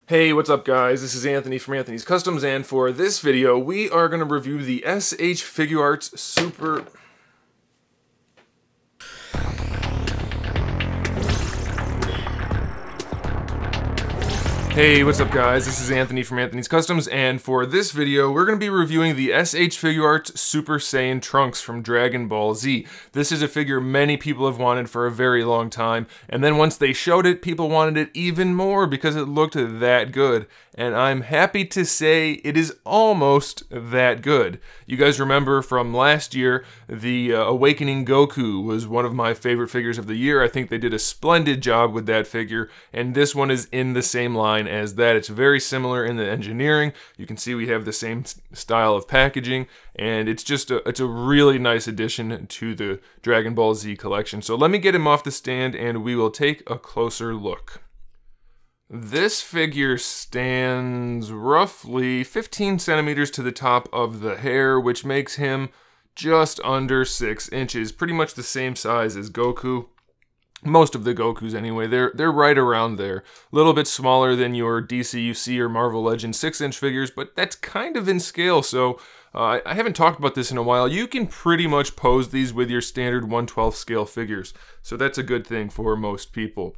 Hey, what's up guys? This is Anthony from Anthony's Customs, and for this video we are going to review the SH Figuarts Super... Hey, what's up guys? This is Anthony from Anthony's Customs, and for this video we're going to be reviewing the SH Figuarts Super Saiyan Trunks from Dragon Ball Z. This is a figure many people have wanted for a very long time, and then once they showed it, people wanted it even more because it looked that good. And I'm happy to say it is almost that good. You guys remember from last year, the Awakening Goku was one of my favorite figures of the year. I think they did a splendid job with that figure, and this one is in the same line as that. It's very similar in the engineering. You can see we have the same style of packaging, and it's just it's a really nice addition to the Dragon Ball Z collection. So let me get him off the stand and we will take a closer look. This figure stands roughly 15 centimeters to the top of the hair, which makes him just under 6 inches, pretty much the same size as Goku. Most of the Gokus anyway, they're right around there. A little bit smaller than your DCUC or Marvel Legends 6-inch figures, but that's kind of in scale, so I haven't talked about this in a while. You can pretty much pose these with your standard 1/12 scale figures, so that's a good thing for most people.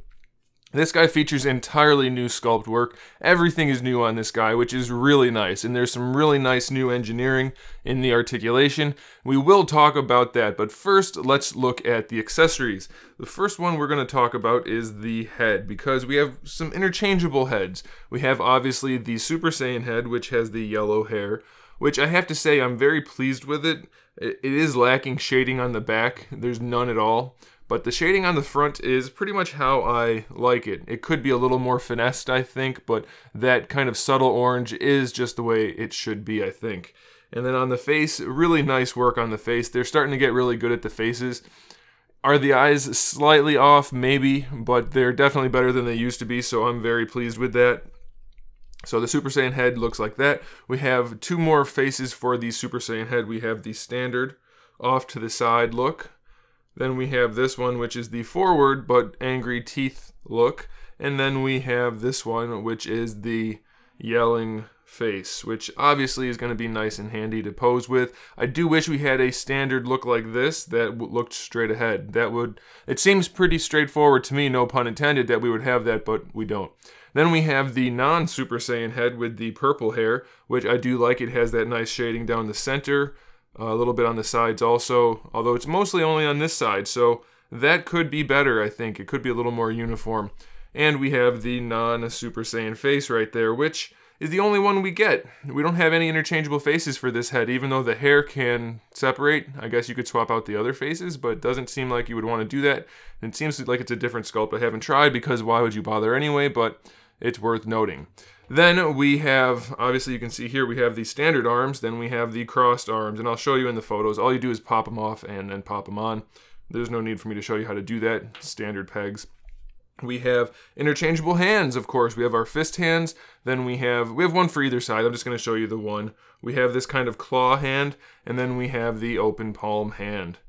This guy features entirely new sculpt work. Everything is new on this guy, which is really nice. And there's some really nice new engineering in the articulation. We will talk about that, but first let's look at the accessories. The first one we're going to talk about is the head, because we have some interchangeable heads. We have obviously the Super Saiyan head, which has the yellow hair, which I have to say I'm very pleased with it. It is lacking shading on the back. There's none at all. But the shading on the front is pretty much how I like it. It could be a little more finessed, I think, but that kind of subtle orange is just the way it should be, I think. And then on the face, really nice work on the face. They're starting to get really good at the faces. Are the eyes slightly off? Maybe, but they're definitely better than they used to be, so I'm very pleased with that. So the Super Saiyan head looks like that. We have two more faces for the Super Saiyan head. We have the standard off to the side look. Then we have this one, which is the forward but angry teeth look. And then we have this one, which is the yelling face, which obviously is going to be nice and handy to pose with. I do wish we had a standard look like this that looked straight ahead. It seems pretty straightforward to me, no pun intended, that we would have that, but we don't. Then we have the non-Super Saiyan head with the purple hair, which I do like. It has that nice shading down the center. A little bit on the sides also, although it's mostly only on this side, so that could be better, I think. It could be a little more uniform. And we have the non-Super Saiyan face right there, which is the only one we get. We don't have any interchangeable faces for this head, even though the hair can separate. I guess you could swap out the other faces, but it doesn't seem like you would want to do that. And it seems like it's a different sculpt. I haven't tried because why would you bother anyway, but it's worth noting. Then we have, obviously you can see here, we have the standard arms, then we have the crossed arms, and I'll show you in the photos. All you do is pop them off and then pop them on. There's no need for me to show you how to do that, standard pegs. We have interchangeable hands, of course. We have our fist hands, then we have one for either side. I'm just going to show you the one. We have this kind of claw hand, and then we have the open palm hand.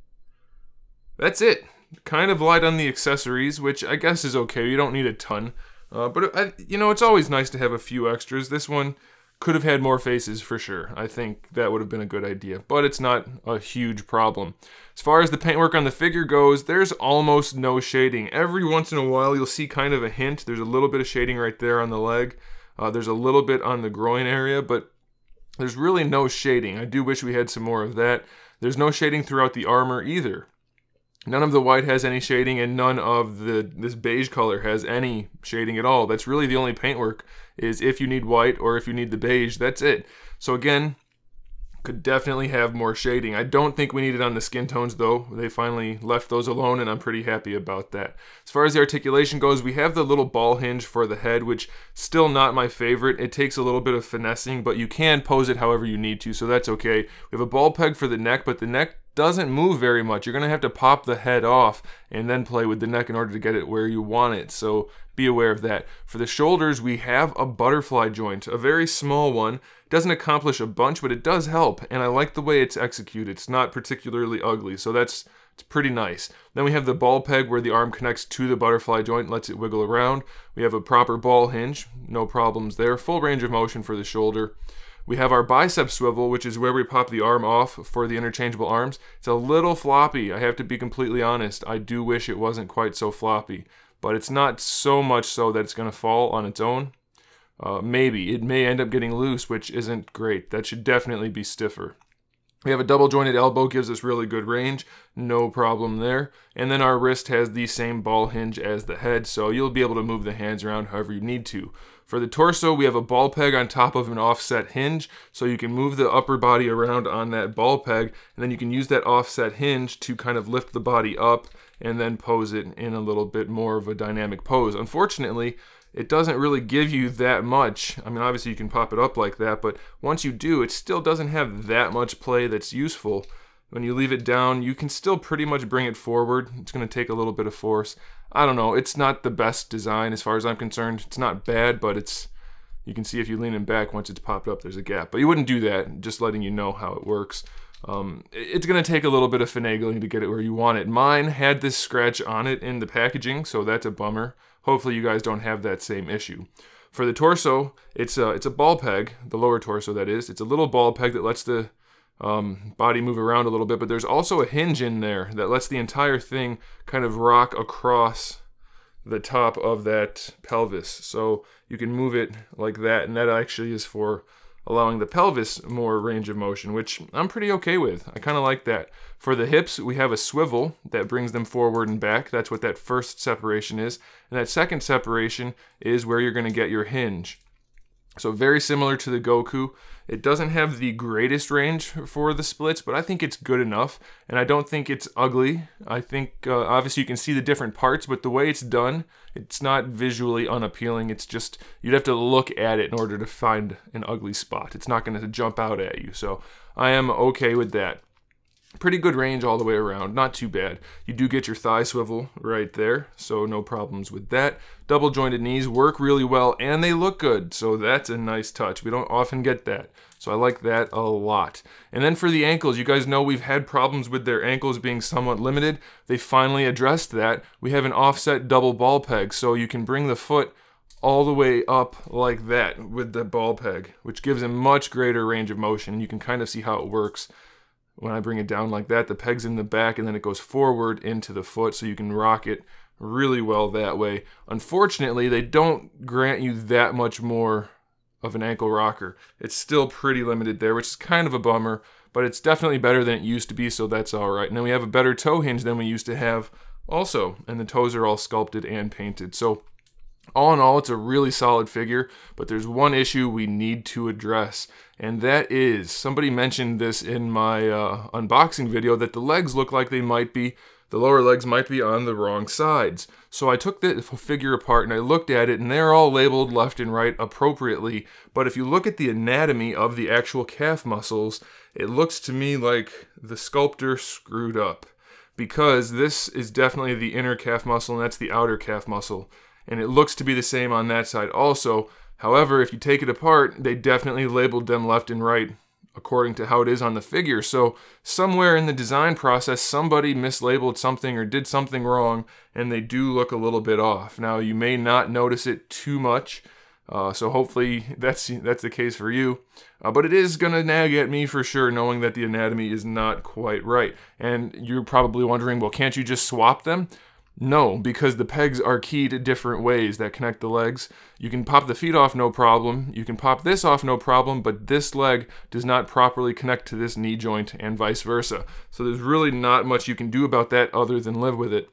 That's it. Kind of light on the accessories, which I guess is okay. You don't need a ton. But, you know, it's always nice to have a few extras. This one could have had more faces for sure. I think that would have been a good idea, but it's not a huge problem. As far as the paintwork on the figure goes, there's almost no shading. Every once in a while, you'll see kind of a hint. There's a little bit of shading right there on the leg. There's a little bit on the groin area, but there's really no shading. I do wish we had some more of that. There's no shading throughout the armor either. None of the white has any shading, and none of this beige color has any shading at all. That's really the only paintwork, is if you need white or if you need the beige, that's it. So again, could definitely have more shading. I don't think we need it on the skin tones though. They finally left those alone, and I'm pretty happy about that. As far as the articulation goes, we have the little ball hinge for the head, which still not my favorite. It takes a little bit of finessing, but you can pose it however you need to, so that's okay. We have a ball peg for the neck, but the neck doesn't move very much. You're going to have to pop the head off and then play with the neck in order to get it where you want it, so be aware of that. For the shoulders, we have a butterfly joint, a very small one. It doesn't accomplish a bunch, but it does help, and I like the way it's executed. It's not particularly ugly, so that's It's pretty nice. Then we have the ball peg where the arm connects to the butterfly joint, lets it wiggle around. We have a proper ball hinge, no problems there. Full range of motion for the shoulder. We have our bicep swivel, which is where we pop the arm off for the interchangeable arms. It's a little floppy, I have to be completely honest. I do wish it wasn't quite so floppy, but it's not so much so that it's going to fall on its own. Maybe. It may end up getting loose, which isn't great. That should definitely be stiffer. We have a double jointed elbow, gives us really good range, no problem there. And then our wrist has the same ball hinge as the head, so you'll be able to move the hands around however you need to. For the torso, we have a ball peg on top of an offset hinge, so you can move the upper body around on that ball peg, and then you can use that offset hinge to kind of lift the body up and then pose it in a little bit more of a dynamic pose. Unfortunately, it doesn't really give you that much. I mean, obviously you can pop it up like that, but once you do, it still doesn't have that much play that's useful. When you leave it down, you can still pretty much bring it forward. It's going to take a little bit of force. I don't know, it's not the best design as far as I'm concerned. It's not bad, but you can see if you lean it back, once it's popped up, there's a gap. But you wouldn't do that, just letting you know how it works. It's going to take a little bit of finagling to get it where you want it. Mine had this scratch on it in the packaging, so that's a bummer. Hopefully you guys don't have that same issue. For the torso, it's a ball peg, the lower torso that is. It's a little ball peg that lets the body move around a little bit, but there's also a hinge in there that lets the entire thing kind of rock across the top of that pelvis. So you can move it like that, and that actually is for allowing the pelvis more range of motion, which I'm pretty okay with. I kind of like that. For the hips, we have a swivel that brings them forward and back. That's what that first separation is. And that second separation is where you're going to get your hinge. So very similar to the Goku. It doesn't have the greatest range for the splits, but I think it's good enough. And I don't think it's ugly. I think obviously you can see the different parts, but the way it's done, it's not visually unappealing. It's just, you'd have to look at it in order to find an ugly spot. It's not going to jump out at you. So I am okay with that. Pretty good range all the way around, not too bad. You do get your thigh swivel right there, so no problems with that. Double jointed knees work really well, and they look good, so that's a nice touch. We don't often get that, so I like that a lot. And then for the ankles, you guys know we've had problems with their ankles being somewhat limited. They finally addressed that. We have an offset double ball peg, so you can bring the foot all the way up like that with the ball peg, which gives a much greater range of motion. You can kind of see how it works. When I bring it down like that, the peg's in the back and then it goes forward into the foot, so you can rock it really well that way. Unfortunately, they don't grant you that much more of an ankle rocker. It's still pretty limited there, which is kind of a bummer, but it's definitely better than it used to be, so that's all right. And then we have a better toe hinge than we used to have also, and the toes are all sculpted and painted. So all in all, it's a really solid figure, but there's one issue we need to address, and that is, somebody mentioned this in my unboxing video, that the legs look like the lower legs might be on the wrong sides. So I took the figure apart and I looked at it, and they're all labeled left and right appropriately, but if you look at the anatomy of the actual calf muscles, it looks to me like the sculptor screwed up, because this is definitely the inner calf muscle and that's the outer calf muscle. And it looks to be the same on that side also. However, if you take it apart, they definitely labeled them left and right according to how it is on the figure. So somewhere in the design process, somebody mislabeled something or did something wrong, and they do look a little bit off. Now, you may not notice it too much, so hopefully that's the case for you. But it is going to nag at me for sure, knowing that the anatomy is not quite right. And you're probably wondering, well, can't you just swap them? No, because the pegs are keyed different ways that connect the legs. You can pop the feet off, no problem. You can pop this off, no problem, but this leg does not properly connect to this knee joint and vice versa. So there's really not much you can do about that other than live with it.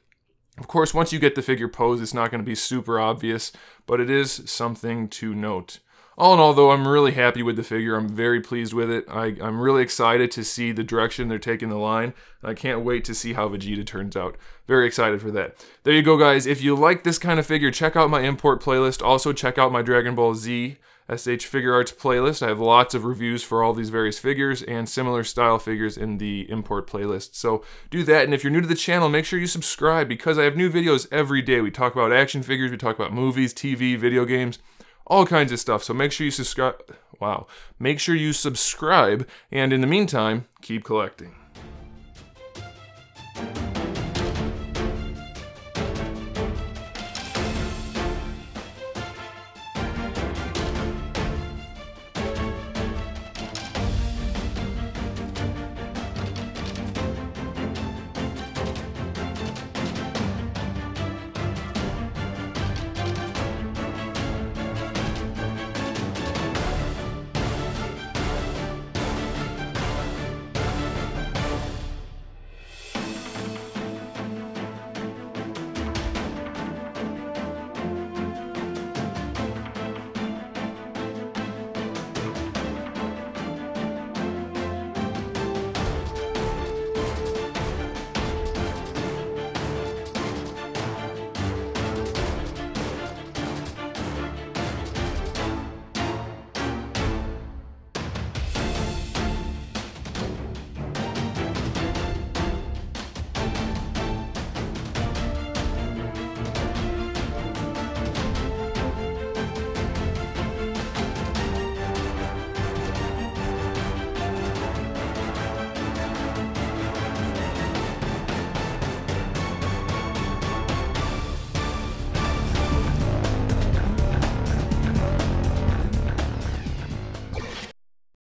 Of course, once you get the figure posed, it's not going to be super obvious, but it is something to note. All in all, though, I'm really happy with the figure. I'm very pleased with it. I'm really excited to see the direction they're taking the line. I can't wait to see how Vegeta turns out. Very excited for that. There you go, guys. If you like this kind of figure, check out my import playlist. Also, check out my Dragon Ball Z SH Figuarts playlist. I have lots of reviews for all these various figures and similar style figures in the import playlist. So do that, and if you're new to the channel, make sure you subscribe, because I have new videos every day. We talk about action figures, we talk about movies, TV, video games, all kinds of stuff. So make sure you subscribe. Wow. Make sure you subscribe, and in the meantime, keep collecting.